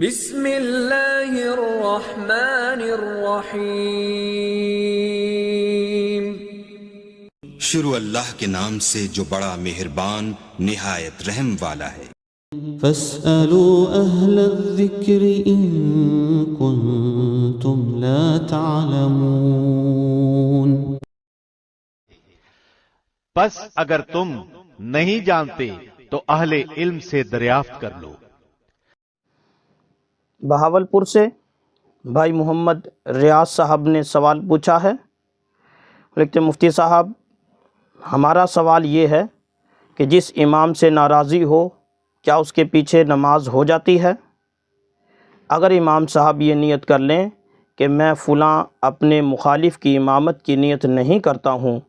بسم اللہ الرحمن الرحیم۔ شروع اللہ کے نام سے جو بڑا مہربان نہایت رحم والا ہے۔ فاسألوا اہل الذکر ان کنتم لا تعلمون۔ پس اگر تم نہیں جانتے تو اہل علم سے دریافت کر لو۔ بہاولپور سے بھائی محمد ریاض صاحب نے سوال پوچھا ہے۔ لکھتے مفتی صاحب، ہمارا سوال یہ ہے کہ جس امام سے ناراضی ہو کیا اس کے پیچھے نماز ہو جاتی ہے؟ اگر امام صاحب یہ نیت کر لیں کہ میں فلاں اپنے مخالف کی امامت کی نیت نہیں کرتا ہوں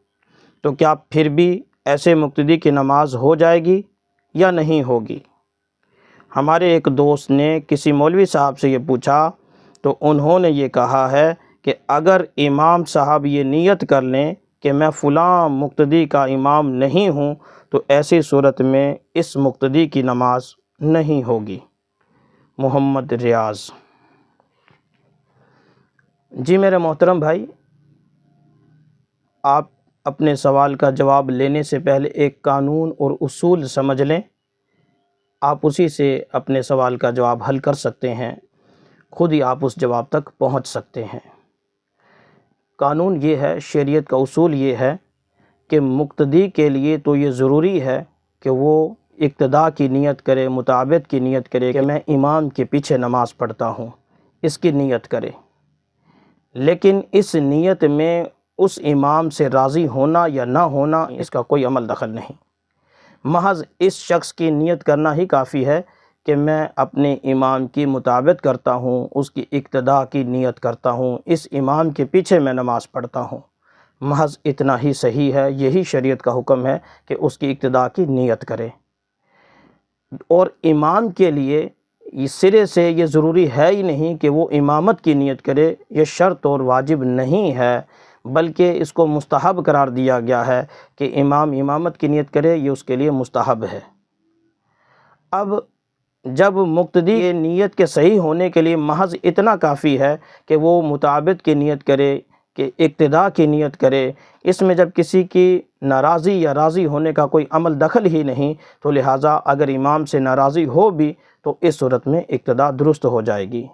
تو کیا پھر بھی ایسے مقتدی کی نماز ہو جائے گی یا نہیں ہوگی؟ ہمارے ایک دوست نے کسی مولوی صاحب سے یہ پوچھا تو انہوں نے یہ کہا ہے کہ اگر امام صاحب یہ نیت کر لیں کہ میں فلاں مقتدی کا امام نہیں ہوں تو ایسی صورت میں اس مقتدی کی نماز نہیں ہوگی۔ محمد ریاض۔ جی میرے محترم بھائی، آپ اپنے سوال کا جواب لینے سے پہلے ایک قانون اور اصول سمجھ لیں، آپ اسی سے اپنے سوال کا جواب حل کر سکتے ہیں، خود ہی آپ اس جواب تک پہنچ سکتے ہیں۔ قانون یہ ہے، شریعت کا اصول یہ ہے کہ مقتدی کے لیے تو یہ ضروری ہے کہ وہ اقتداء کی نیت کرے، متابعت کی نیت کرے کہ میں امام کے پیچھے نماز پڑھتا ہوں، اس کی نیت کرے، لیکن اس نیت میں اس امام سے راضی ہونا یا نہ ہونا اس کا کوئی عمل دخل نہیں۔ محض اس شخص کی نیت کرنا ہی کافی ہے کہ میں اپنے امام کی مطابقت کرتا ہوں، اس کی اقتداء کی نیت کرتا ہوں، اس امام کے پیچھے میں نماز پڑھتا ہوں، محض اتنا ہی صحیح ہے، یہی شریعت کا حکم ہے کہ اس کی اقتداء کی نیت کرے۔ اور امام کے لیے سرے سے یہ ضروری ہے ہی نہیں کہ وہ امامت کی نیت کرے، یہ شرط اور واجب نہیں ہے، بلکہ اس کو مستحب قرار دیا گیا ہے کہ امام امامت کی نیت کرے، یہ اس کے لیے مستحب ہے۔ اب جب مقتدی کی نیت کے صحیح ہونے کے لیے محض اتنا کافی ہے کہ وہ مطابقت کی نیت کرے، کہ اقتداء کی نیت کرے، اس میں جب کسی کی ناراضی یا راضی ہونے کا کوئی عمل دخل ہی نہیں تو لہٰذا اگر امام سے ناراضی ہو بھی تو اس صورت میں اقتداء درست ہو جائے گی۔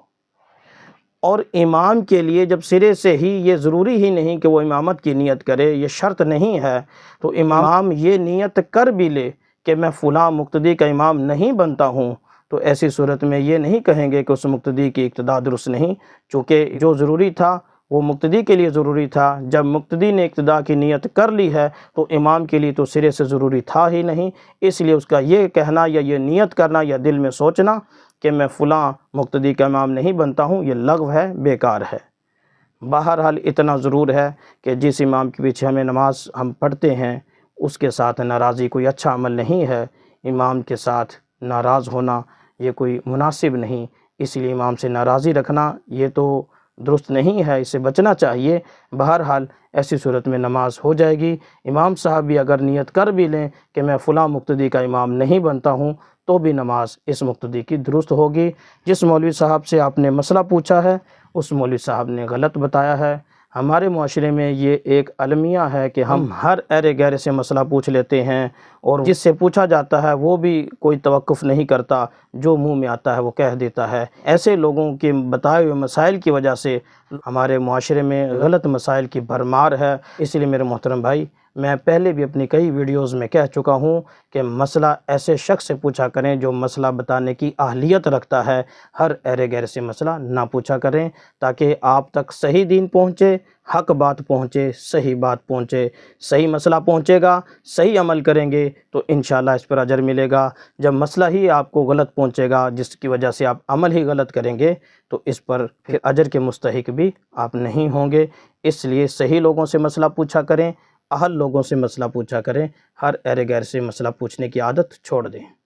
اور امام کے لیے جب سرے سے ہی یہ ضروری ہی نہیں کہ وہ امامت کی نیت کرے، یہ شرط نہیں ہے، تو امام یہ نیت کر بھی لے کہ میں فلاں مقتدی کا امام نہیں بنتا ہوں تو ایسی صورت میں یہ نہیں کہیں گے کہ اس مقتدی کی اقتداء درست نہیں، چونکہ جو ضروری تھا وہ مقتدی کے لیے ضروری تھا۔ جب مقتدی نے اقتداء کی نیت کر لی ہے تو امام کے لیے تو سرے سے ضروری تھا ہی نہیں، اس لیے اس کا یہ کہنا یا یہ نیت کرنا یا دل میں سوچنا کہ میں فلاں مقتدی کا امام نہیں بنتا ہوں، یہ لغو ہے، بیکار ہے۔ بہرحال اتنا ضرور ہے کہ جس امام کے پیچھے ہمیں نماز ہم پڑھتے ہیں اس کے ساتھ ناراضی کوئی اچھا عمل نہیں ہے، امام کے ساتھ ناراض ہونا یہ کوئی مناسب نہیں، اس لیے امام سے ناراضی رکھنا یہ تو درست نہیں ہے، اسے بچنا چاہیے۔ بہرحال ایسی صورت میں نماز ہو جائے گی۔ امام صاحب بھی اگر نیت کر بھی لیں کہ میں فلاں مقتدی کا امام نہیں بنتا ہوں تو بھی نماز اس مقتدی کی درست ہوگی۔ جس مولوی صاحب سے آپ نے مسئلہ پوچھا ہے اس مولوی صاحب نے غلط بتایا ہے۔ ہمارے معاشرے میں یہ ایک المیہ ہے کہ ہم ہر ایرے گیرے سے مسئلہ پوچھ لیتے ہیں اور جس سے پوچھا جاتا ہے وہ بھی کوئی توقف نہیں کرتا، جو منہ میں آتا ہے وہ کہہ دیتا ہے۔ ایسے لوگوں کے بتائے ہوئے مسائل کی وجہ سے ہمارے معاشرے میں غلط مسائل کی بھرمار ہے۔ اس لیے میرے محترم بھائی، میں پہلے بھی اپنی کئی ویڈیوز میں کہہ چکا ہوں کہ مسئلہ ایسے شخص سے پوچھا کریں جو مسئلہ بتانے کی اہلیت رکھتا ہے، ہر ایرے گیرے سے مسئلہ نہ پوچھا کریں، تاکہ آپ تک صحیح دین پہنچے، حق بات پہنچے، صحیح بات پہنچے، صحیح مسئلہ پہنچے گا، صحیح عمل کریں گے تو انشاءاللہ اس پر اجر ملے گا۔ جب مسئلہ ہی آپ کو غلط پہنچے گا جس کی وجہ سے آپ عمل ہی غلط کریں گے تو اس پر پھر اجر کے مستحق بھی آپ نہیں ہوں گے۔ اس لیے صحیح لوگوں سے مسئلہ پوچھا کریں، اہل لوگوں سے مسئلہ پوچھا کریں، ہر ایرے غیر سے مسئلہ پوچھنے کی عادت چھوڑ دیں۔